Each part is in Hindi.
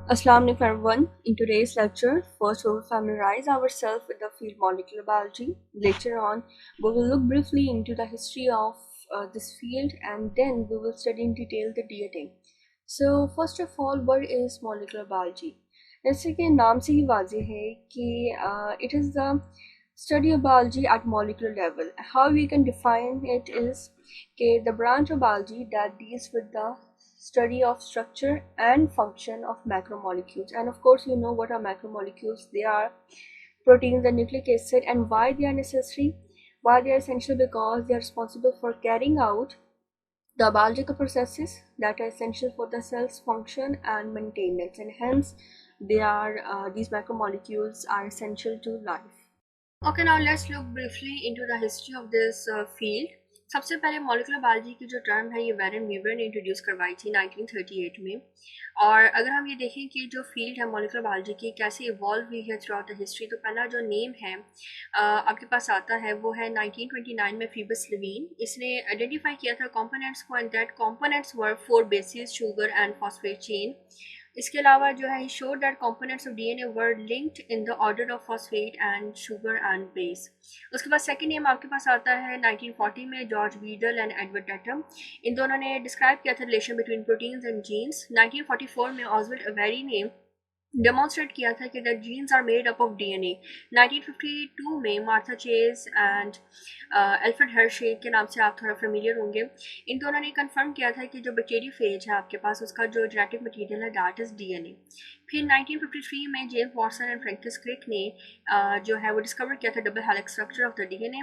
Assalamu alaikum everyone. In today's lecture, first we will familiarize ourselves with the field molecular biology. Later on, we will look briefly into the history of this field, and then we will study in detail the DNA. So first of all, what is molecular biology? जैसे कि नाम से ही वाज़ेह है कि it is the study of biology at molecular level. How we can define it is the branch of biology that deals with the study of structure and function of macromolecules. And of course, you know what are macromolecules. They are proteins and nucleic acid, and why they are necessary, why they are essential, because they are responsible for carrying out the biological processes that are essential for the cell's function and maintenance, and hence these macromolecules are essential to life. Okay, now let's look briefly into the history of this field. सबसे पहले मॉलिकुलर बायोलॉजी की जो टर्म है ये वैरन वीवर ने इंट्रोड्यूस करवाई थी 1938 में। और अगर हम ये देखें कि जो फील्ड है मॉलिकुलर बायोलॉजी की कैसे इवॉल्व हुई है थ्रू आउट द हिस्ट्री, तो पहला जो नेम है आपके पास आता है वो है 1929 में फीबस लेविन। इसने आइडेंटिफाई किया था कंपोनेंट्स को, and that components were 4 basis, sugar and phosphate chain. इसके अलावा जो है show that components of DNA were linked in the order of phosphate and sugar and base. उसके बाद सेकंड नेम आपके पास आता है 1940 में George Beadle and Edward Tatum. इन दोनों ने डिस्क्राइब किया था relation between proteins and genes. 1944 में ऑसवर्ड अवेरी ने डेमोन्स्ट्रेट किया था कि the genes are made up of DNA. 1952 में Martha Chase and Alfred Hershey के नाम से आप थोड़ा फेमिलियर होंगे। इन दोनों ने कंफर्म किया था कि जो बैक्टीरियोफेज है आपके पास उसका जो जेनेटिक मटेरियल है दैट इज डीएनए। फिर 1953 में James Watson and Francis Crick ने जो है वो डिस्कवर किया था double helix structure of the DNA.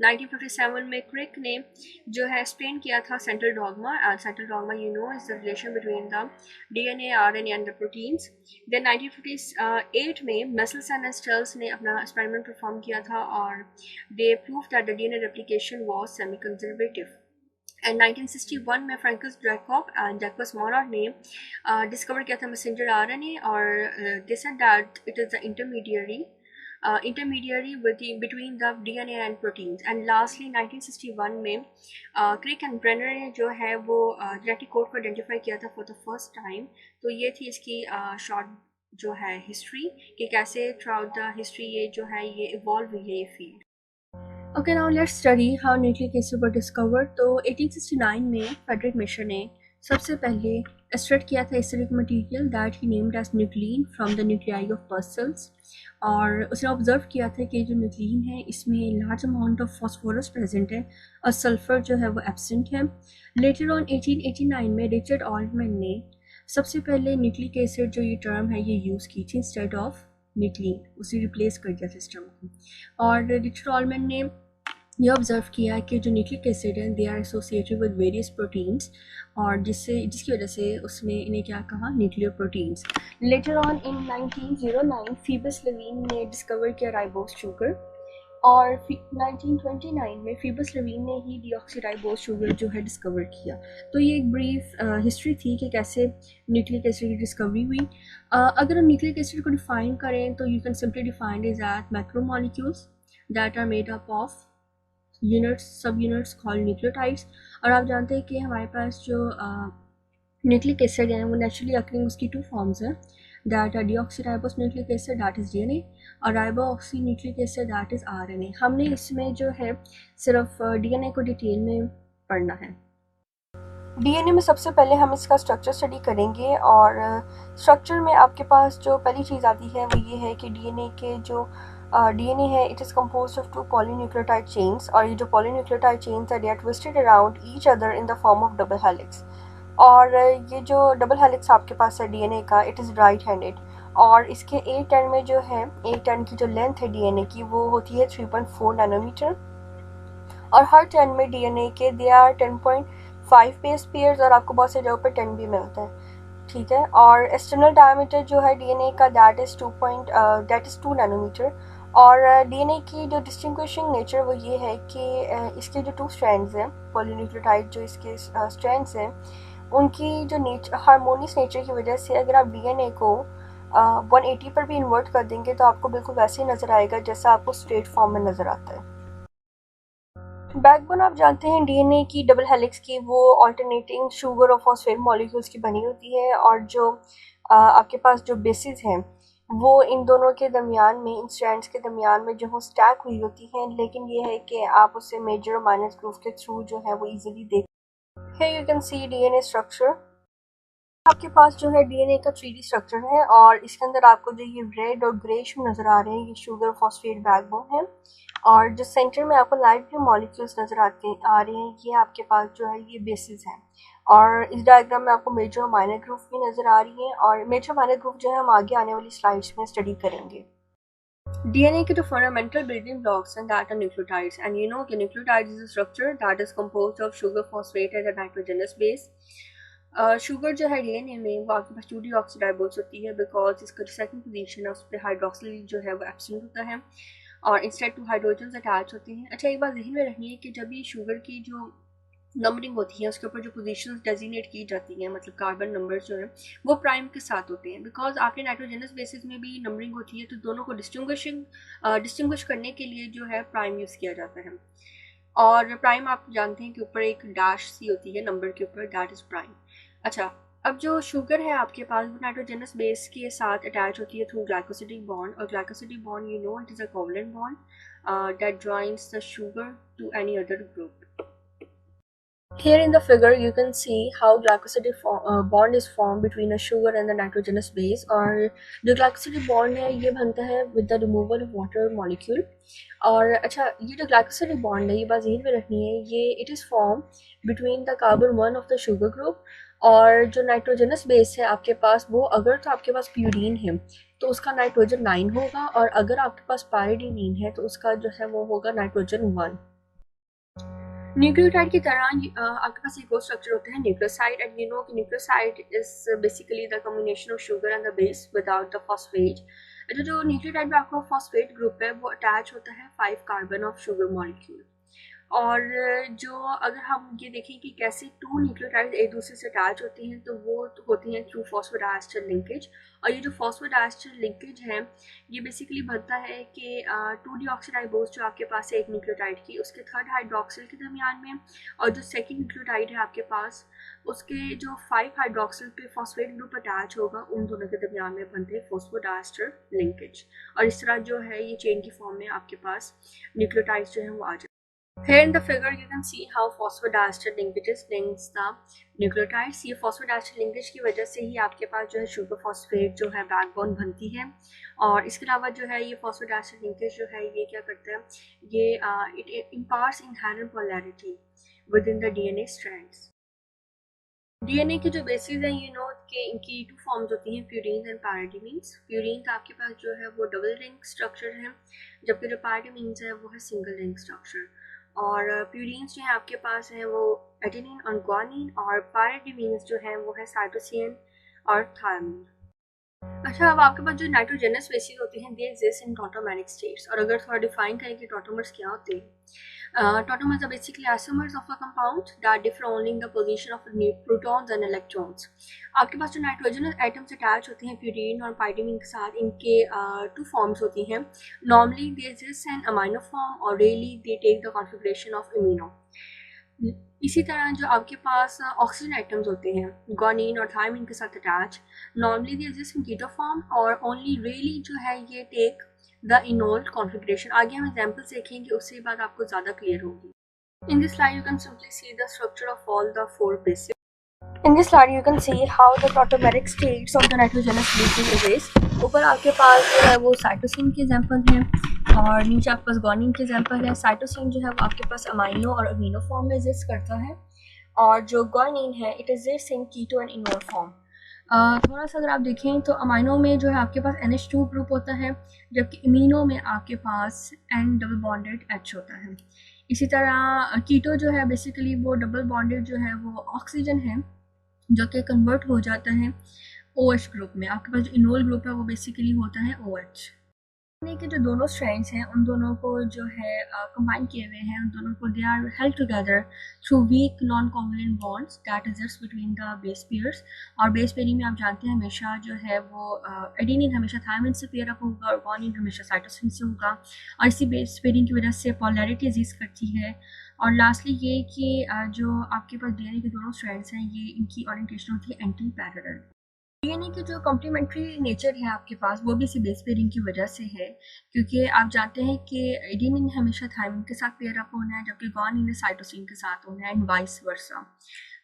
1957 में क्रिक ने जो है एक्सप्लेन किया था central dogma, and central dogma you know is the relation between the DNA, RNA and the proteins. Then 1958 में मेसल्स एंड स्टेल्स ने अपना एक्सपेरिमेंट परफॉर्म किया था और they prove that the DNA replication was semi conservative. And 1961 में फ्रैंकिस ड्रैकॉप एंड जैकबस मोनर ने डिस्कवर किया था मैसेंजर आरएनए, और they said that it is the intermediary between the DNA and proteins. And lastly 1961 में क्रिक एंड ब्रेनर ने जो है वो जेनेटिक कोड को आइडेंटिफाई किया था फॉर द फर्स्ट टाइम। तो ये थी इसकी शॉर्ट जो है हिस्ट्री कि कैसे थ्रू आउट द हिस्ट्री ये जो है ये इवॉल्व हुई है ये field. Okay, now let's study how nucleic acid were discovered. तो 1869 में फेडरिक मिशर ने सबसे पहले एक्सट्रैक्ट किया था acidic material that he named as nuclein from the nuclei of birth cells. और उसने ऑब्जर्व किया था कि जो न्यूक्लिन है इसमें large amount of phosphorus present है और सल्फर जो है वो एब्सेंट है। लेटर ऑन 1889 में रिचर्ड ऑल्टमैन ने सबसे पहले न्यूक्लिक एसिड जो ये टर्म है ये यूज़ की थी इंस्टेड ऑफ न्यूक्लिन, उसे रिप्लेस कर दिया सिस्टम को। और रिचर्ड ऑल्टमैन ने ये ऑब्जर्व किया कि जो न्यूक्लिक एसिड हैं they are associated with various proteins, और जिसकी वजह से उसने इन्हें क्या कहा, nuclear proteins. Later on in 1909 Phoebus Levene ने डिस्कवर किया राइबोस शुगर, और 1929 में फीबस लेविन ने ही डीऑक्सीराइबोस शुगर जो है डिस्कवर किया। तो ये एक ब्रीफ हिस्ट्री थी कि कैसे न्यूक्लिक एसिड की डिस्कवरी हुई। अगर हम न्यूक्लिक एसिड को डिफाइन करें तो you can simply define is at macromolecules that are made up of units, sub units called nucleotides. और आप जानते हैं कि हमारे पास जो न्यूक्लिक एसिड है वो नेचुरली अकरिंग उसकी 2 फॉर्म्स हैं, that are deoxyribose nucleic acid that is DNA, और ribose nucleic acid that is RNA. हमने इसमें जो है सिर्फ डीएनए को डिटेल में पढ़ना है। डीएनए में सबसे पहले हम इसका स्ट्रक्चर स्टडी करेंगे, और स्ट्रक्चर में आपके पास जो पहली चीज़ आती है वो ये है कि डीएनए के जो डीएनए है it is composed of 2 polynucleotide chains, और ये जो पॉलीन्यूक्लियोटाइड चेन्स है they are twisted around each other in the form of double helix. और ये जो डबल हेलिक्स आपके पास है डीएनए का इट इज़ राइट हैंडेड, और इसके एक टर्न में जो है एक टर्न की जो लेंथ है डीएनए की वो होती है 3.4 नैनोमीटर, और हर टर्न में डीएनए के दे आर 10.5 बेस पेयर्स, और आपको बहुत से जगह पर 10 भी मिलता है, ठीक है। और एक्सटर्नल डायमीटर जो है डीएनए का दैट इज़ 2 नैनोमीटर। और डीएनए की जो डिस्टिंग्विशिंग नेचर वो ये है कि इसके जो 2 स्ट्रैंड्स हैं पॉलीन्यूक्लियोटाइड जो इसके स्ट्रैंड्स हैं उनकी जो हार्मोनियस नेचर की वजह से अगर आप डीएनए को 180 पर भी इन्वर्ट कर देंगे तो आपको बिल्कुल वैसे ही नज़र आएगा जैसा आपको स्ट्रेट फॉर्म में नज़र आता है। बैकबोन आप जानते हैं डीएनए की डबल हेलिक्स की वो ऑल्टरनेटिंग शुगर और फॉस्फेट मॉलिक्यूल्स की बनी होती है, और जो आपके पास जो बेसिस हैं वो इन दोनों के दरमियान में, इन स्ट्रैंड्स के दरमियान में जो वो स्टैक हुई होती हैं, लेकिन ये है कि आप उससे मेजर और माइनर ग्रुप के थ्रू जो है वो इजीली देख। Here you can see DNA structure. आपके पास जो है डीएनए का 3D स्ट्रक्चर है, और इसके अंदर आपको जो ये रेड और ग्रेश नज़र आ रहे हैं ये शुगर फॉस्फेट बैकबोन है, और जो सेंटर में आपको लाइट ब्लू मॉलिक्यूल्स नज़र आ रहे हैं ये आपके पास जो है ये बेसिस हैं। और इस डायग्राम में आपको मेजर और माइनर ग्रुप भी नज़र आ रही हैं, और मेजर माइनर ग्रुप जो है हम आगे आने वाली स्लाइड्स में स्टडी करेंगे। DNA के जो fundamental building blocks and that are nucleotides, and you know the nucleotides is a structure that is composed of sugar, phosphate and a nitrogenous base. Sugar जो है डीएनए में वो आपके पास 2 डीऑक्सीराइबोस होती है, बिकॉज इसका जो सेकंड पोजीशन है उस पर हाइड्रोक्सिल जो है वो एब्सेंट होता है और इंस्टेड 2 हाइड्रोजन्स अटैच होते हैं। अच्छा, एक बात ध्यान में रखनी है कि जब ये शुगर की जो नंबरिंग होती है उसके ऊपर जो पोजीशंस डेजिग्नेट की जाती हैं, मतलब कार्बन नंबर्स जो है वो प्राइम के साथ होते हैं, बिकॉज आपके नाइट्रोजनस बेसिस में भी नंबरिंग होती है, तो दोनों को डिस्टिंग्विश करने के लिए जो है प्राइम यूज़ किया जाता है। और प्राइम आप जानते हैं कि ऊपर एक डैश सी होती है नंबर के ऊपर, दैट इज़ प्राइम। अच्छा, अब जो शुगर है आपके पास वो नाइट्रोजनस बेस के साथ अटैच होती है थ्रू ग्लाइकोसिडिक बॉन्ड, और glycosidic bond you know it is a covalent bond that joins the sugar to any other group. Here in the figure you can see how glycosidic bond is formed between a sugar and the nitrogenous base, और जो glycosidic bond है ये बनता है with the removal of water molecule। और अच्छा, ये जो glycosidic bond है ये बात ध्यान में रखनी है, ये it is formed between the carbon 1 of the sugar group, और जो नाइट्रोजनस बेस है आपके पास वो अगर तो आपके पास प्यूरीन है तो उसका नाइट्रोजन 9 होगा, और अगर आपके पास पायरीडीन है तो उसका जो है वो होगा नाइट्रोजन 1। न्यूक्लियोटाइड की तरह आपके पास एक और स्ट्रक्चर होता है न्यूक्लियोसाइड, एंड यू नो कि nucleoside is basically the combination of sugar and the base without the phosphate. जो न्यूक्लियोटाइड में आपका फॉस्फेट ग्रुप है वो अटैच होता है 5 कार्बन ऑफ शुगर मॉलिक्यूल। और जो अगर हम ये देखें कि कैसे 2 न्यूक्लियोटाइड एक दूसरे से अटैच होती हैं तो वो होती हैं थ्रू फॉस्फोडाइस्टर लिंकेज, और ये जो फॉस्फोडाइस्टर लिंकेज है ये बेसिकली बनता है कि 2 डीऑक्सीराइबोस जो आपके पास है एक न्यूक्लियोटाइड की उसके 3rd हाइड्रोक्सिल के दरमियान में, और जो सेकंड न्यूक्लियोटाइड है आपके पास उसके जो 5 हाइड्रोक्सिल पे फॉस्फेट ग्रुप अटैच होगा उन दोनों के दरमियान में बनते हैं फॉस्फोडाइस्टर लिंकेज, और इस तरह जो है ये चेन की फॉर्म में आपके पास न्यूक्लियोटाइड्स जो है वो आ जाए। Here in the figure you can see how phosphodiester linkages links the nucleotides। ये phosphodiester linkage की वजह से ही आपके पास जो है शुगर फॉस्फेट जो है बैकबोन बनती है, और इसके अलावा जो है ये phosphodiester linkage जो है ये क्या करता है, ये it imparts inherent polarity within the DNA strands। DNA की जो बेसिस है यू नो कि इनकी 2 फॉर्म्स होती हैं, प्यूरीन्स एंड पैराडीमीन्स। प्यूरीन का आपके पास जो है वो डबल रिंग स्ट्रक्चर है, जबकि जो पैराडीमीन्स है वो है सिंगल रिंग स्ट्रक्चर। और प्यूरीन्स जो है आपके पास है वो एडेनिन और ग्वानिन, और पैराडीमीन्स जो है वो है साइटोसिन और थायमिन। अच्छा, अब आपके पास जो नाइट्रोजनस बेसिस होते हैं दे एग्जिस्ट इन टॉटोमेरिक स्टेट्स, और अगर थोड़ा डिफाइन करें कि टॉटोमर्स क्या होते हैं, tautomers are basically isomers of a compound that differ only in the position of protons and electrons। आपके पास जो नाइट्रोजनस एटम्स अटैच होते हैं प्यूरीन और पाइरीमीन के साथ, इनके 2 फॉर्म्स होती हैं। Normally they exist an amino form, और rarely they take the configuration of imino. इसी तरह जो आपके पास ऑक्सीजन आइटम्स होते हैं ग्वानिन और थायमिन के साथ attach, normally they exist in keto form, और ओनली रियली जो है ये टेक द इनोल्ड कॉन्फिगरेशन। आगे हम एग्जांपल्स देखेंगे, उससे बात आपको ज़्यादा क्लियर होगी। In this slide you can simply see the structure of all the 4 bases। In this slide you can see how the tautomeric states of the nitrogenous bases exist। ऊपर आपके पास जो है वो साइटोसिन के एग्जांपल हैं, और नीचे आपके पास ग्वानिन के एग्जांपल है। साइटोसिन जो है वो आपके पास अमाइनो और अमीनो फॉर्म में एग्जिस्ट करता है, और जो ग्वानिन है it exist in keto and enol form. थोड़ा सा अगर आप देखें तो अमाइनो में जो है आपके पास NH2 ग्रुप होता है, जबकि इमीनो में आपके पास N डबल बॉन्डेड H होता है। इसी तरह कीटो जो है बेसिकली वो डबल बॉन्डेड जो है वो ऑक्सीजन है जो कि कन्वर्ट हो जाता है OH ग्रुप में। आपके पास जो इनोल ग्रुप है वो बेसिकली होता है OH। के जो दोनों स्ट्रेंड्स हैं उन दोनों को जो है कंबाइन किए हुए हैं, उन दोनों को they are held together through weak non covalent bonds that exist between the base pairs. और बेस पेयरिंग में आप जानते हैं हमेशा जो है वो एडेनिन हमेशा थायमिन से पेयर अप होगा, और ग्वानिन हमेशा साइटोसिन से होगा, और इसी बेस पेयरिंग की वजह से पोलैरिटी एग्जिस्ट करती है और लास्टली ये कि जो आपके पास डीएनए के दोनों स्ट्रैंड्स हैं ये इनकी ओरिएंटेशन होती है एंटी पैरेलल। डीएनए की जो कॉम्प्लीमेंट्री नेचर है आपके पास वो भी इसी बेस पेयरिंग की वजह से है, क्योंकि आप जानते हैं कि एडेनिन हमेशा थायमिन के साथ पेयर अप होना है जबकि गुआनिन साइटोसिन के साथ होना है एंड वाइस वर्सा।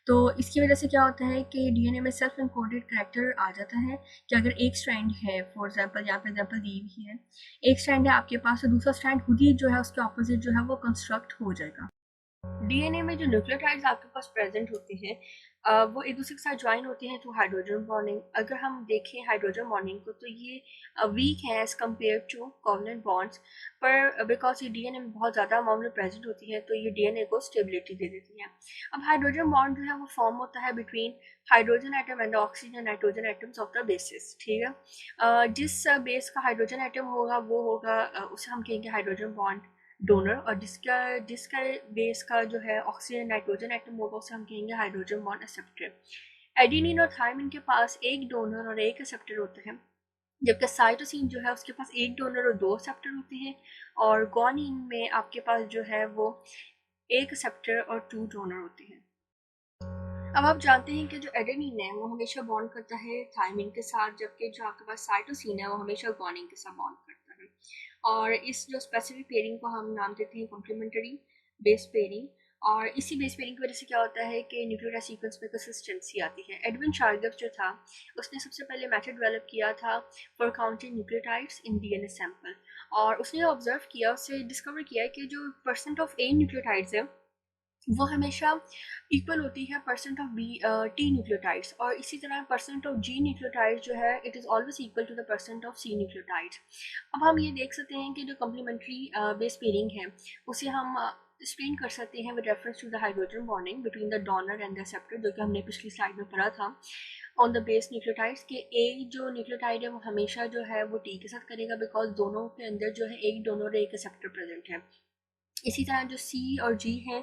तो इसकी वजह से क्या होता है कि डीएनए में सेल्फ इंकोडेड करैक्टर आ जाता है कि अगर एक स्ट्रैंड है, फॉर एग्जांपल यहाँ पे एग्जांपल दी हुई है, एक स्ट्रैंड है आपके पास तो दूसरा स्ट्रैंड खुद ही जो है उसके ऑपोजिट जो है वो कंस्ट्रक्ट हो जाएगा। डीएनए में जो न्यूक्लियोटाइड्स आपके पास प्रेजेंट होते हैं वो एक दूसरे के साथ ज्वाइन होते हैं थ्रू हाइड्रोजन बॉन्डिंग। अगर हम देखें हाइड्रोजन बॉन्डिंग को तो ये वीक है as compare to covalent bonds, पर बिकॉज ये डीएनए में बहुत ज़्यादा अमाउंट में प्रेजेंट होती है तो ये डीएनए को स्टेबिलिटी दे देती है। अब हाइड्रोजन बॉन्ड जो है वो फॉर्म होता है between hydrogen atom and oxygen nitrogen atoms of the basis, ठीक है। जिस बेस का हाइड्रोजन एटम होगा वो होगा उसे हम कहेंगे हाइड्रोजन बॉन्ड डोनर, और जिसका जिसका बेस का जो है ऑक्सीजन नाइट्रोजन एटम होगा उसे हम कहेंगे हाइड्रोजन बॉन्ड एक्सेप्टर। एडेनिन और थायमिन के पास एक डोनर और एक एक्सेप्टर होते हैं, जबकि साइटोसिन जो है उसके पास एक डोनर और दो एक्सेप्टर होते हैं, और गुआनिन में आपके पास जो है वो एक एक्सेप्टर और टू डोनर होते हैं। अब आप जानते हैं कि जो एडेनिन है वो हमेशा बॉन्ड करता है थायमिन के साथ, जबकि जो आपके पास साइटोसिन है वो हमेशा गुआनिन के साथ बॉन्ड करता है। और इस जो स्पेसिफिक पेयरिंग को हम नाम देते हैं कॉम्प्लीमेंट्री बेस पेयरिंग। और इसी बेस पेयरिंग की वजह से क्या होता है कि न्यूक्लियोटाइड सीक्वेंस में कंसिस्टेंसी आती है। एडविन शार्गफ जो था उसने सबसे पहले मेथड डेवलप किया था for counting nucleotides in DNA sample, और उसने ऑब्जर्व किया, उससे डिस्कवर किया कि जो परसेंट ऑफ ए न्यूक्लियोटाइड्स है वो हमेशा इक्वल होती है percent of B T nucleotides, और इसी तरह परसेंट ऑफ जी न्यूक्लियोटाइड्स जो है it is always equal to the percent of C nucleotides. अब हम ये देख सकते हैं कि जो कम्प्लीमेंट्री बेस पेयरिंग है उसे हम एक्सप्लेन कर सकते हैं with reference to the hydrogen bonding between the donor and the acceptor, जो कि हमने पिछली स्लाइड में पढ़ा था ऑन द बेस न्यूक्लियोटाइड्स के ए जो न्यूक्लियोटाइड है वो हमेशा जो है वो टी के साथ करेगा बिकॉज दोनों के अंदर जो है एक डोनर और एक एक्सेप्टर प्रेजेंट है। इसी तरह जो सी और जी हैं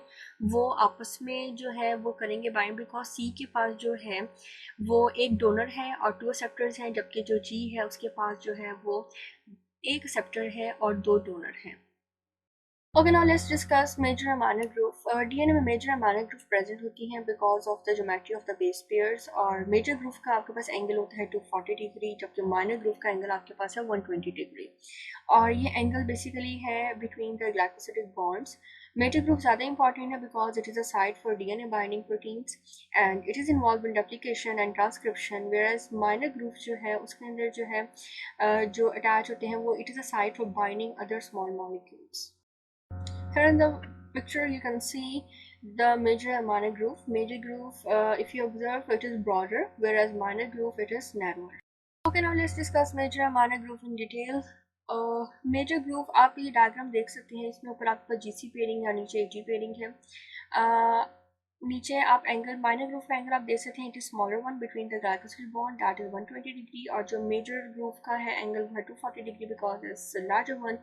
वो आपस में जो है वो करेंगे बाइंड बिकॉज सी के पास जो है वो एक डोनर है और टू एक्सेप्टर्स हैं, जबकि जो जी है उसके पास जो है वो एक एक्सेप्टर है और दो डोनर हैं। Okay, now let's discuss major and minor groove. DNA में major and minor groove present होती हैं because of the geometry of the base pairs, और major groove का आपके पास एंगल होता है 240 डिग्री, जबकि minor groove का एंगल आपके पास है 120 डिग्री, और ये एंगल बेसिकली है between the glycosidic bonds. Major groove ज़्यादा important है because it is a site for DNA binding proteins and it is involved in replication and transcription, whereas minor groove जो है उसके अंदर जो है जो attach होते हैं वो it is a site for binding other small molecules. Here in the picture you can see the major and minor groove. Major groove, if you observe, it is broader, whereas minor groove it is narrower. Okay, now let's discuss major and minor groove in detail. Major groove आप ये डायग्राम देख सकते हैं, इसमें ऊपर आपका जीसी पेयरिंग या नीचे एजी पेयरिंग है। नीचे आप एंगल माइनर ग्रूव का एंगल आप देख सकते हैं, it is smaller one between the glycosyl bond that is 120 degree, और जो मेजर ग्रूव का है एंगल है 240 degree because is larger one.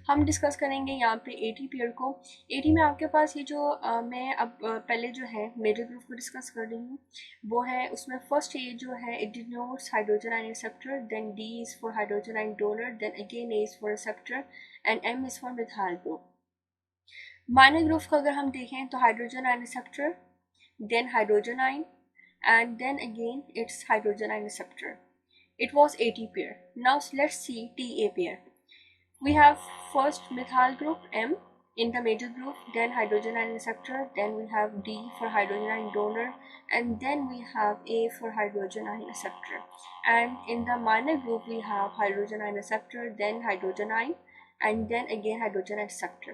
हम डिस्कस करेंगे यहाँ पे एटी पेयर को। एटी में आपके पास ये जो मैं अब पहले जो है मेजर ग्रूव को डिस्कस कर रही हूँ वो है, उसमें फर्स्ट ए जो है it denotes hydrogen ion acceptor, then D is for hydrogen ion donor, then again A is for acceptor and M is for methyl group. Minor group को अगर हम देखें तो hydrogen ion acceptor, then hydrogen ion, and then again its hydrogen ion receptor. It was AT pair. Now let's see TA pair. We have first methyl group M in the major group, then hydrogen ion receptor, then we have D for hydrogen ion donor, and then we have A for hydrogen ion receptor. And in the minor group we have hydrogen ion receptor, then hydrogen ion, and then again hydrogen acceptor.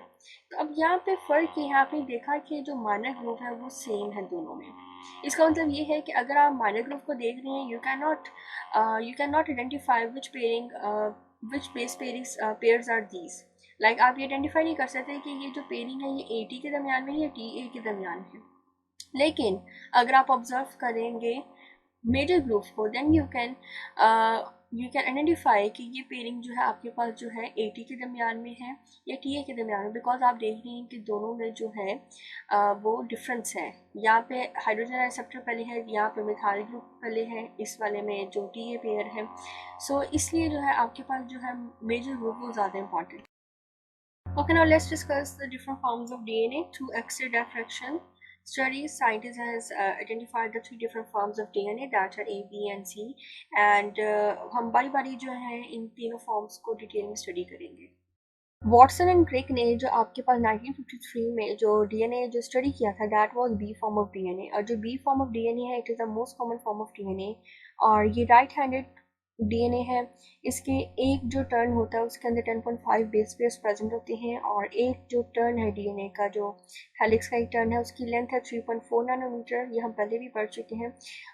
तो अब यहाँ पे फ़र्क ये है, आपने देखा कि जो माइनर ग्रुप है वो सेम है दोनों में। इसका मतलब ये है कि अगर आप माइनर ग्रुप को देख रहे हैं you can not identify which pairing which base pairings pairs are these. Like आप ये आइडेंटिफाई नहीं कर सकते कि ये जो पेयरिंग है ये AT के दरमियान में है या TA के दरमियान है। लेकिन अगर आप ऑब्जर्व करेंगे मेजर ग्रुप को देन यू कैन आइडेंटिफाई कि ये पेयरिंग जो है आपके पास जो है AT के दरमियान में है या TA के दरमियान में, बिकॉज आप देख रहे हैं कि दोनों में जो है वो डिफरेंस है। यहाँ पे हाइड्रोजन एक्सेप्टर पहले है, यहाँ पे मिथाइल ग्रुप पहले है, इस वाले में जो TA पेयर है। सो इसलिए जो है आपके पास जो है मेजर ग्रुप वो ज़्यादा important. Okay, now let's discuss the different forms of DNA through X-ray diffraction. Studies, scientists has identified the three different forms of DNA that are A, B and C, and हम बारी बारी जो है इन तीनों forms को डिटेल में स्टडी करेंगे। वॉटसन एंड क्रिक ने जो आपके पास 1953 में जो डीएनए जो स्टडी किया था that was B form of DNA, और जो बी फॉर्म ऑफ डीएनए है it is the most common form of DNA, और ये राइट हैंडेड डीएनए है। इसके एक जो टर्न होता है उसके अंदर 10.5 बेस पेयर्स प्रेजेंट होते हैं, और एक जो टर्न है डीएनए का जो हेलिक्स का एक टर्न है उसकी लेंथ है 3.4 नैनोमीटर, ये हम पहले भी पढ़ चुके हैं।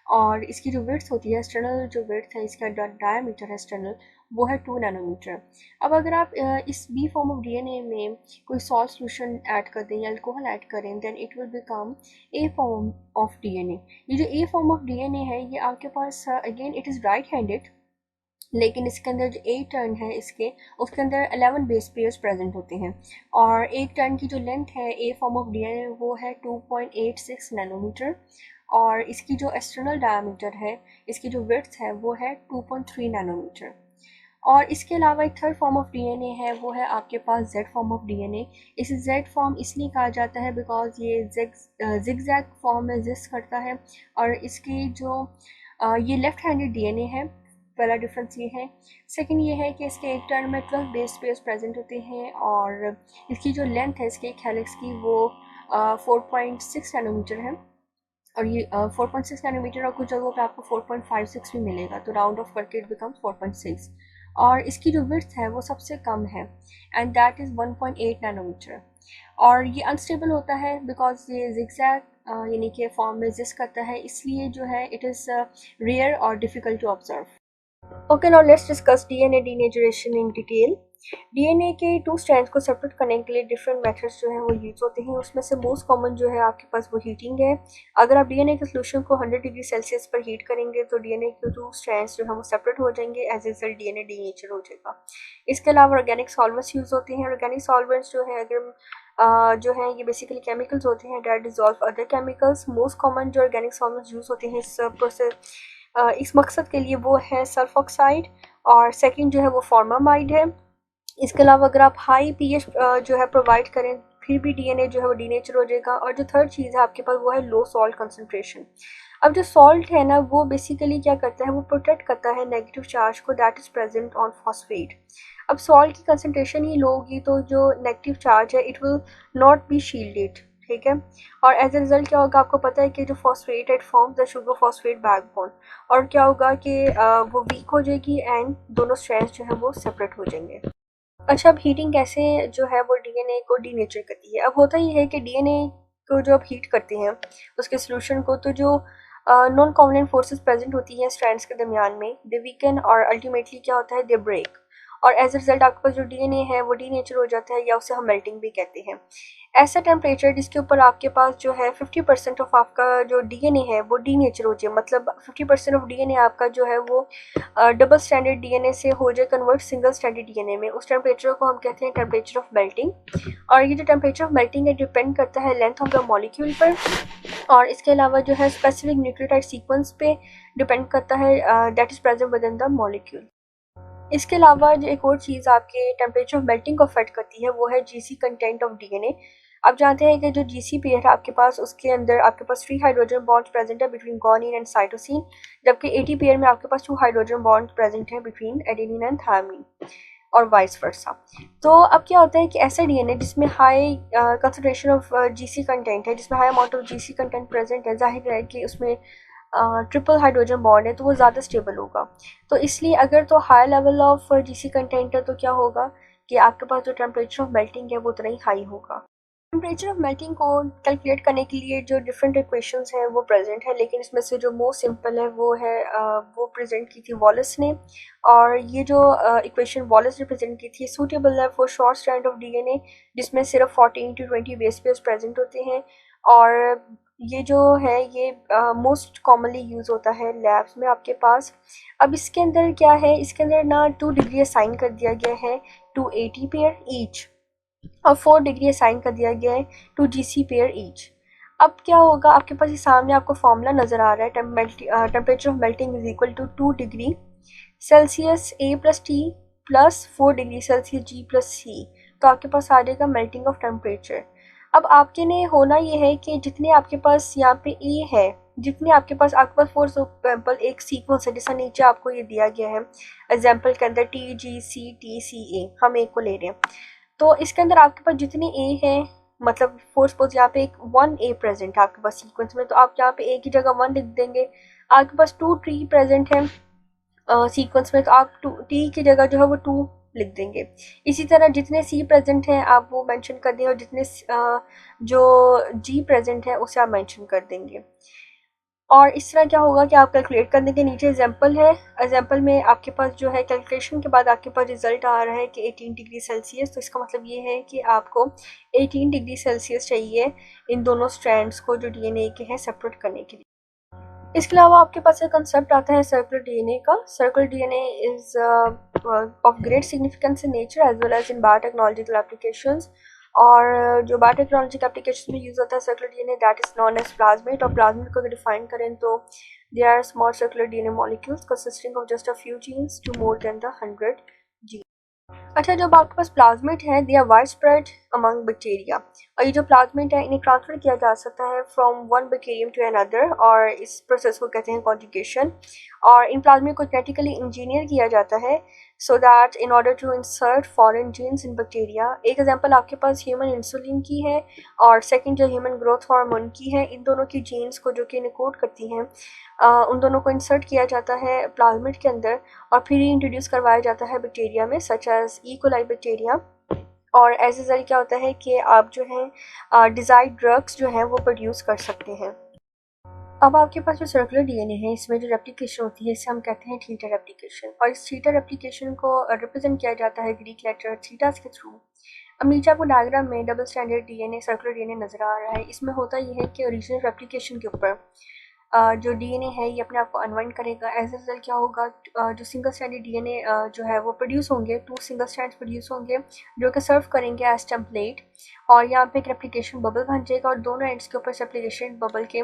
और इसकी जो विड्थ होती है एक्सटर्नल जो विड्थ है इसका डायमीटर है एक्सटर्नल वो है 2 नैनोमीटर। अब अगर आप इस बी फॉर्म ऑफ डीएनए में कोई सॉल्ट सोल्यूशन ऐड कर दें या अल्कोहल ऐड करें then it will become A form of DNA. ये जो ए फॉर्म ऑफ डीएनए है ये आपके पास again it is right handed, लेकिन इसके अंदर जो ए टर्न है इसके उसके अंदर 11 बेस पेयर्स प्रेजेंट होते हैं, और एक टर्न की जो लेंथ है ए फॉर्म ऑफ डीएनए वो है 2.86 नैनोमीटर, और इसकी जो एक्सटर्नल डायमीटर है इसकी जो विड्थ है वो है 2.3 नैनोमीटर। और इसके अलावा एक थर्ड फॉर्म ऑफ डीएनए है वो है आपके पास जेड फॉर्म ऑफ डीएनए। इसे जेड फॉर्म इसलिए कहा जाता है बिकॉज ये जिगजैग फॉर्म में एग्जिस्ट करता है, और इसकी जो ये लेफ्ट हैंडेड डीएनए है। पहला डिफरेंस ये है। सेकंड ये है कि इसके एक टर्न में 12 बेस पेयर्स प्रेजेंट होते हैं, और इसकी जो लेंथ है इसके एक हेलिक्स की वो 4.6 नैनोमीटर है, और ये 4.6 नैनोमीटर, और कुछ जगहों पे आपको 4.56 भी मिलेगा, तो राउंड ऑफ करके इट बिकम्स 4.6। और इसकी जो विड्थ है वो सबसे कम है एंड दैट इज़ 1.8 नैनोमीटर, और ये अनस्टेबल होता है बिकॉज ये जिगजैग यानी कि फॉर्म में एग्जिस्ट करता है, इसलिए जो है इट इज़ रेयर और difficult to observe. Okay, now let's discuss DNA denaturation in detail. DNA के 2 स्ट्रैंड्स को सेपरेट करने के लिए डिफरेंट मेथड्स जो हैं वो यूज़ होते हैं। उसमें से मोस्ट कॉमन जो है आपके पास वो हीटिंग है। अगर आप डीएनए के सोल्यूशन को 100 डिग्री सेल्सियस पर हीट करेंगे तो डीएनए के 2 स्ट्रैंड्स जो हैं वो सेपरेट हो जाएंगे, as a result DNA denature हो जाएगा। इसके अलावा ऑर्गेनिक सॉल्वेंट्स यूज़ होते हैं। ऑर्गेनिक सॉल्वेंट्स जो है अगर जो है ये बेसिकली केमिकल्स होते हैं that dissolve other chemicals. Most common जो ऑर्गेनिक सॉल्वेंट्स यूज़ होते हैं इस प्रोसेस इस मकसद के लिए वो है सल्फ ऑक्साइड, और सेकंड जो है वो फॉर्मामाइड है। इसके अलावा अगर आप हाई पीएच जो है प्रोवाइड करें फिर भी डीएनए जो है वो डीनेचर हो जाएगा। और जो थर्ड चीज़ है आपके पास वो है लो सॉल्ट कंसनट्रेशन। अब जो सॉल्ट है ना वो बेसिकली क्या करता है वो प्रोटेक्ट करता है नेगेटिव चार्ज को that is present on phosphate. अब सॉल्ट की कंसनट्रेशन ही लो होगी तो जो नेगेटिव चार्ज है it will not be shielded, ठीक है। और एज ए रिजल्ट क्या होगा आपको पता है कि जो phosphate it forms the sugar phosphate backbone, और क्या होगा कि वो वीक हो जाएगी एंड दोनों स्ट्रैंड्स जो है वो सेपरेट हो जाएंगे। अच्छा, अब हीटिंग कैसे जो है वो डीएनए को डीनेचर करती है। अब होता ही है कि डीएनए को जो आप हीट करते हैं उसके सोल्यूशन को, तो जो नॉन कॉवलेंट फोर्सेस प्रेजेंट होती हैं स्ट्रैंड्स के दरमियान में दे वीकन, और अल्टीमेटली क्या होता है दे ब्रेक, और एज अ रिजल्ट आपके पास जो डीएनए है वो डीनेचर हो जाता है, या उसे हम मेल्टिंग भी कहते हैं। ऐसा टेम्परेचर जिसके ऊपर आपके पास जो है 50% ऑफ आपका जो डीएनए है वो डीनेचर हो जाए, मतलब 50% ऑफ डीएनए आपका जो है वो डबल स्टैंडर्ड डीएनए से हो जाए कन्वर्ट सिंगल स्टैंडर्ड डीएनए में, उस टेम्परेचर को हम कहते हैं टेम्परेचर ऑफ मेल्टिंग। और ये जो टेम्परेचर ऑफ मेल्टिंग है डिपेंड करता है लेंथ ऑफ द मॉलिक्यूल पर, और इसके अलावा जो है स्पेसिफिक न्यूक्लियोटाइड सीक्वेंस पे डिपेंड करता है that is present with in the molecule. इसके अलावा जो एक और चीज़ आपके टेम्परेचर ऑफ मेल्टिंग को अफेक्ट करती है वो है जीसी कंटेंट ऑफ डीएनए। आप जानते हैं कि जो जीसी पेयर है आपके पास उसके अंदर आपके पास 3 हाइड्रोजन बॉन्ड्स प्रेजेंट है बिटवीन गुआनिन एंड साइटोसिन, जबकि 80 पेयर में आपके पास 2 हाइड्रोजन बॉन्ड प्रेजेंट है बिटवीन एडेनिन एंड थायमिन, और वाइस वर्सा। तो अब क्या होता है कि ऐसा डीएनए जिसमें high concentration of GC content है, जिसमें high amount of GC content present है, जाहिर है कि उसमें ट्रिपल हाइड्रोजन बॉन्ड है तो वो ज़्यादा स्टेबल होगा। तो इसलिए अगर तो high level of GC content है तो क्या होगा कि आपके पास जो टेम्परेचर ऑफ मेल्टिंग है वो उतना ही हाई होगा। टेम्परेचर ऑफ मेल्टिंग को कैलकुलेट करने के लिए जो डिफरेंट इक्वेशंस हैं वो प्रेजेंट है, लेकिन इसमें से जो मोस्ट सिंपल है वो है वो प्रेजेंट की थी वॉलेस ने, और ये जो इक्वेशन वॉलेस ने प्रेजेंट की थी सूटेबल है for short strand of DNA जिसमें सिर्फ 14 to 20 बेस पेयर्स प्रेजेंट होते हैं, और ये जो है ये मोस्ट कॉमनली यूज़ होता है लैब्स में आपके पास। अब इसके अंदर क्या है, इसके अंदर ना 2 डिग्री असाइन कर दिया गया है टू 80 पेयर ईच, और 4 डिग्री असाइन कर दिया गया है टू जीसी पेयर ईच। अब क्या होगा आपके पास ये सामने आपको फॉर्मूला नज़र आ रहा है, temperature of melting is equal to 2 degree Celsius A plus T plus 4 degree Celsius G plus C, तो आपके पास आ जाएगा मेल्टिंग ऑफ टेम्परेचर। अब आपके ने होना ये है कि जितने आपके पास यहाँ पे ए है, जितने आपके पास फॉर एग्जाम्पल एक सीक्वेंस है, जैसा नीचे आपको ये दिया गया है एग्जाम्पल के अंदर TGCTCA, हम एक को ले रहे हैं। तो इसके अंदर आपके पास जितने ए हैं, मतलब फोर सपोज यहाँ पे एक 1A प्रेजेंट है आपके पास सीक्वेंस में, तो आप यहाँ पे ए की जगह 1 लिख देंगे। आपके पास 2T प्रेजेंट है सीक्वेंस में, तो आप टी की जगह जो है वो 2 लिख देंगे। इसी तरह जितने सी प्रेजेंट हैं आप वो मेंशन कर देंगे, और जितने जो जी प्रेजेंट है उसे आप मेंशन कर देंगे। और इस तरह क्या होगा कि आप कैलकुलेट करने के नीचे एग्जाम्पल है, एग्जाम्पल में आपके पास जो है कैलकुलेशन के बाद आपके पास रिजल्ट आ रहा है कि 18 डिग्री सेल्सियस। तो इसका मतलब ये है कि आपको 18 डिग्री सेल्सियस चाहिए इन दोनों स्ट्रैंड्स को जो डीएनए के हैं सेपरेट करने के लिए। इसके अलावा आपके पास एक कंसेप्ट आता है सर्कुलर डीएनए का। Circular DNA is of great significance in nature as well as in biotechnological applications. और जो बायोटेक्नोलॉजिकल एप्लीकेशन में यूज होता है circular DNA, that is known as plasmid. और प्लाज्मिड को अगर डिफाइन करें तो they are small circular DNA molecules consisting of just a few genes to more than the 100 gene. अच्छा, जब आपके पास प्लाज्मिड है, they are wide spread among bacteria. और ये जो प्लाज्मिड है इन्हें ट्रांसफर किया जा सकता है from one bacterium to another, और इस प्रोसेस को कहते हैं कॉन्जुगेशन। और इन प्लाज्मिड को जेनेटिकली इंजीनियर किया जाता है so that in order to insert foreign genes in bacteria. एक एग्जांपल आपके पास ह्यूमन इंसुलिन की है, और सेकंड जो ह्यूमन ग्रोथ हार्मोन की है। इन दोनों की जीन्स को जो कि इनकोड करती हैं, उन दोनों को इंसर्ट किया जाता है प्लाज्मिड के अंदर, और फिर ही इंट्रोड्यूस करवाया जाता है बैक्टीरिया में, such as E coli bacteria. और एज रिजल्ट क्या होता है कि आप जो है डिजायर्ड ड्रग्स जो हैं वो प्रोड्यूस कर सकते हैं। अब आपके पास जो सर्कुलर डीएनए है, इसमें जो रेप्लिकेशन होती है इसे हम कहते हैं थीटा रेप्लिकेशन। और इस थीटा रेप्लिकेशन को रिप्रेजेंट किया जाता है ग्रीक लेटर थीटास के थ्रू। अब नीचे आपको डायग्राम में double standard DNA circular DNA नजर आ रहा है। इसमें होता ये है कि ओरिजिनल रेप्लिकेशन के ऊपर जो डीएनए है ये अपने आप को अनवाइंड करेगा। एज ए रिजल्ट क्या होगा, जो सिंगल स्टैंडर्ड डीएनए जो है वो प्रोड्यूस होंगे, 2 सिंगल स्ट्रैंड्स प्रोड्यूस होंगे जो कि सर्व करेंगे एज टेम्पलेट। और यहाँ पे एक रेप्लिकेशन बबल बन जाएगा, और दोनों एंड्स के ऊपर सेप्लिकेशन बबल के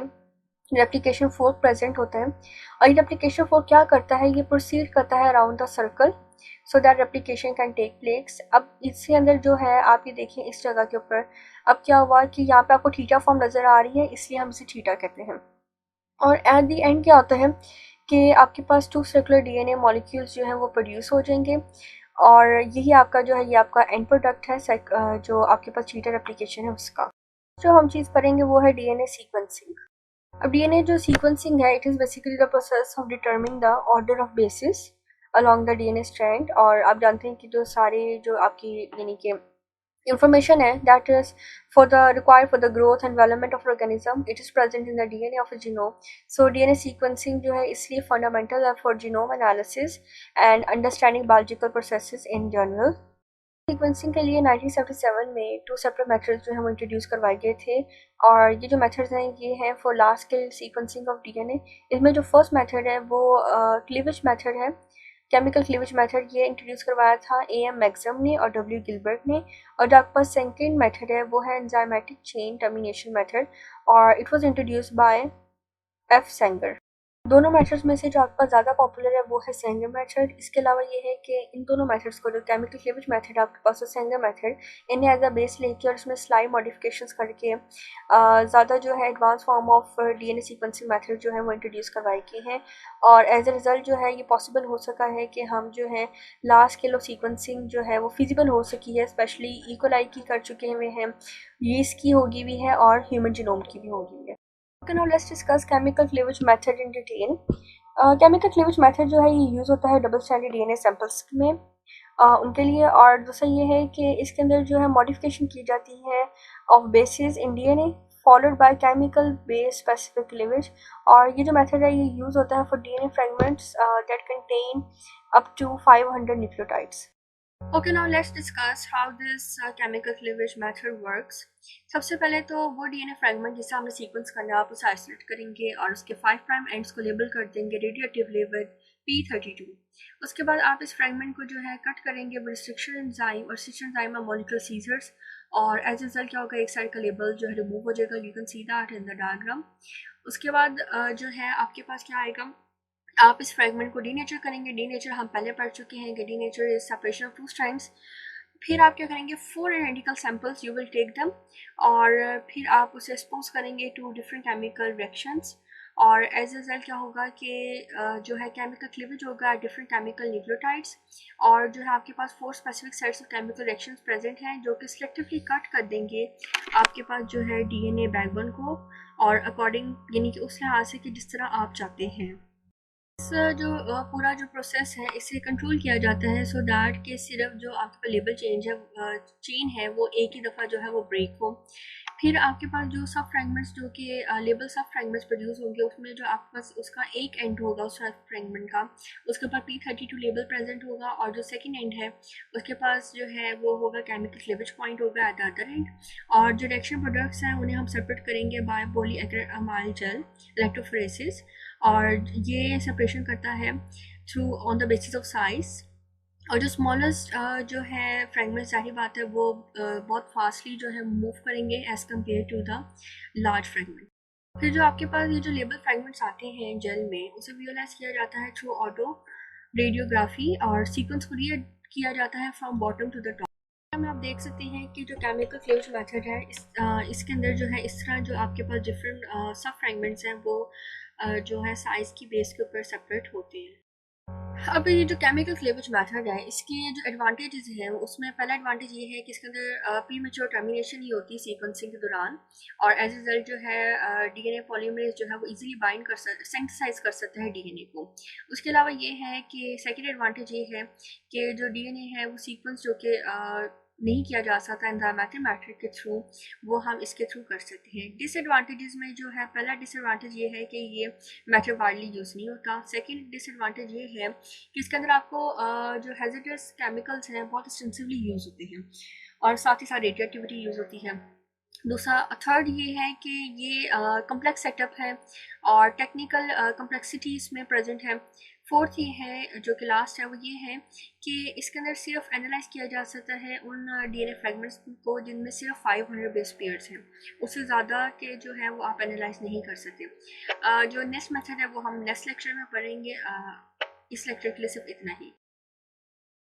रेप्लिकेशन फोर्क प्रेजेंट होता है। और ये रेप्लिकेशन फोर्क क्या करता है, ये प्रोसीड करता है around the circle so that replication can take place. अब इसके अंदर जो है आप ये देखिए इस जगह के ऊपर, अब क्या हुआ कि यहाँ पे आपको थीटा फॉर्म नजर आ रही है, इसलिए हम इसे थीटा कहते हैं। और एट द एंड क्या होता है कि आपके पास 2 सर्कुलर डीएनए मॉलिक्यूल्स जो हैं वो प्रोड्यूस हो जाएंगे, और यही आपका जो है ये आपका एंड प्रोडक्ट है जो आपके पास थीटा रेप्लिकेशन है उसका। जो हम चीज़ करेंगे वो है डीएनए सीक्वेंसिंग। अब डीएनए जो सीक्वेंसिंग है, it is basically the process of determining the order of basis along the DNA strand. और आप जानते हैं कि जो सारे जो आपकी यानी कि information है that is required for the growth and development of organism, it is present in the DNA of a genome. So DNA sequencing जो है इसलिए fundamental है for genome analysis and understanding biological processes in general. Sequencing के लिए 1977 में 2 सेपरेट मेथड्स जो है वो इंट्रोड्यूस करवाए गए थे। और ये जो मेथड्स हैं ये हैं for large scale sequencing of DNA. इसमें जो फर्स्ट मेथड है वो क्लीवेज मेथड है, केमिकल क्लीवेज मेथड। ये इंट्रोड्यूस करवाया था AM मैक्सम ने और W गिलबर्ट ने। और जो आपके पास सेकेंड मेथड है वो है एंजाइमेटिक चेन टर्मिनेशन मेथड, और it was introduced by F Sengar. दोनों मेथड्स में से जो आपका ज़्यादा पॉपुलर है वो है सेंगर मेथड। इसके अलावा ये है कि इन दोनों मेथड्स को, जो केमिकल क्लीवेज मेथड आपके पास है, सेंगर मेथड, इन्हें एज अ बेस लेके और इसमें स्लाइड मॉडिफिकेशंस करके ज़्यादा जो है advance form of DNA sequencing method जो है वो इंट्रोड्यूस करवाए गए हैं। और एज अ रिजल्ट जो है ये पॉसिबल हो सका है कि हम जो है लार्ज स्केल ऑफ सीक्वेंसिंग जो है वो फिजिबल हो सकी है, स्पेशली ई कोलाई की कर चुके हुए हैं, यीस्ट की होगी भी है, और ह्यूमन जीनोम की भी होगी है। Okay, now let's discuss chemical cleavage method in detail. Chemical cleavage method जो है ये यूज़ होता है डबल स्टैंडर्ड डीएनए सैंपल्स में उनके लिए। और दूसरा ये है कि इसके अंदर जो है मॉडिफिकेशन की जाती है of basis in DNA followed by chemical base specific cleavage. और ये जो मेथड है ये यूज़ होता है for DNA fragments that contain up to 500 nucleotides. Okay, now let's discuss how this chemical cleavage method works. सबसे पहले तो वो डीएनए फ्रेगमेंट जिसे हमने सीक्वेंस करना है आप उसे आइसोलेट करेंगे और उसके 5 प्राइम एंड्स को लेबल कर देंगे रेडिएटिवली विद P32। उसके बाद आप इस फ्रेगमेंट को जो है कट करेंगे विद रिस्ट्रिक्शन एंजाइम, और रिस्ट्रिक्शन एंजाइम है मॉलिक्यूलर सीजर्स। और एज रिजल्ट क्या होगा, एक साइड का लेबल जो है रिमूव हो जाएगा। You can see that in the diagram. उसके बाद जो है आपके पास क्या आएगा, आप इस फ्रेगमेंट को डीनेचर करेंगे। डीनेचर हम पहले पढ़ चुके हैं कि denature is separation of 2 strands फिर आप क्या करेंगे, 4 identical samples you will take them, और फिर आप उसे एक्सपोज करेंगे टू डिफरेंट केमिकल रिएक्शंस, और एज रिजल्ट क्या होगा कि जो है केमिकल क्लीवेज होगा डिफरेंट केमिकल न्यूक्लियोटाइड्स, और जो है आपके पास 4 specific sets of chemical reactions present हैं जो कि सिलेक्टिवली कट कर देंगे आपके पास जो है डीएनए बैकबोन को, और अकॉर्डिंग यानी कि उस लिहाज से कि जिस तरह आप चाहते हैं। इस जो पूरा जो प्रोसेस है इसे कंट्रोल किया जाता है सो दैट कि सिर्फ जो आपका लेबल चेन है वो एक ही दफ़ा जो है वो ब्रेक हो। फिर आपके पास जो सब फ्रेगमेंट्स जो कि लेबल सब फ्रेगमेंट्स प्रोड्यूस होंगे उसमें जो आपके पास उसका एक एंड होगा उस सब फ्रेगमेंट का, उसके पास P32 लेबल प्रेजेंट होगा, और जो सेकंड एंड है उसके पास जो है वो होगा केमिकल क्लीवेज पॉइंट होगा एट द अदर एंड, और जो रिएक्शन प्रोडक्ट्स हैं उन्हें हम सेपरेट करेंगे बाय पॉलीएक्रिलामाइड जेल इलेक्ट्रोफोरेसिस, और ये सेपरेशन करता है through on the basis of size, और जो स्मॉलेस्ट जो है फ्रेगमेंट्स जाहिर बात है वो बहुत फास्टली जो है मूव करेंगे as compare to the large fragment. फिर जो आपके पास ये जो लेबल फ्रेगमेंट्स आते हैं जेल में उसे विजुअलाइज किया जाता है थ्रू ऑटो रेडियोग्राफी, और सीक्वेंस को रीड किया जाता है from bottom to the top में। आप देख सकते हैं कि जो केमिकल क्लीवेज मेथड है इसके अंदर जो है इस तरह जो आपके पास डिफरेंट सब फ्रेगमेंट्स हैं वो जो है साइज़ की बेस के ऊपर सेपरेट होते हैं। अब ये जो केमिकल क्लीवेज मेथड है इसके जो एडवांटेजेस हैं उसमें पहला एडवांटेज ये है कि इसके अंदर प्री मेच्योर टर्मिनेशन ही होती है सीक्वेंसिंग के दौरान, और एज रिजल्ट जो है डीएनए पॉलीमरेज जो है वो इजीली बाइंड कर सिंथेसाइज कर सकता है डीएनए को। उसके अलावा ये है कि सेकंड एडवांटेज ये है कि जो डीएनए है वो सीक्वेंस जो कि नहीं किया जा सकता एंजाइमेटिक मेथड के थ्रू, वो हम इसके थ्रू कर सकते हैं। डिसएडवांटेजेस में जो है पहला डिसएडवांटेज ये है कि ये मेथड वाइडली यूज़ नहीं होता। सेकंड डिसएडवांटेज ये है कि इसके अंदर आपको जो हैज़र्डस केमिकल्स हैं बहुत एक्सटेंसिवली यूज़ होते हैं, और साथ ही साथ रेडियो एक्टिविटी यूज़ होती है। दूसरा थर्ड ये है कि ये कम्प्लेक्स सेटअप है और टेक्निकल कम्प्लेक्सिटी इसमें प्रेजेंट है। फोर्थ ये है जो कि लास्ट है वो ये है कि इसके अंदर सिर्फ एनालाइज किया जा सकता है उन डीएनए फ्रेगमेंट्स को जिनमें सिर्फ 500 बेस पेयर्स हैं, उससे ज़्यादा के जो है वो आप एनालाइज नहीं कर सकते। जो नेक्स्ट मेथड है वो हम नेक्स्ट लेक्चर में पढ़ेंगे। इस लेक्चर के लिए सिर्फ इतना ही।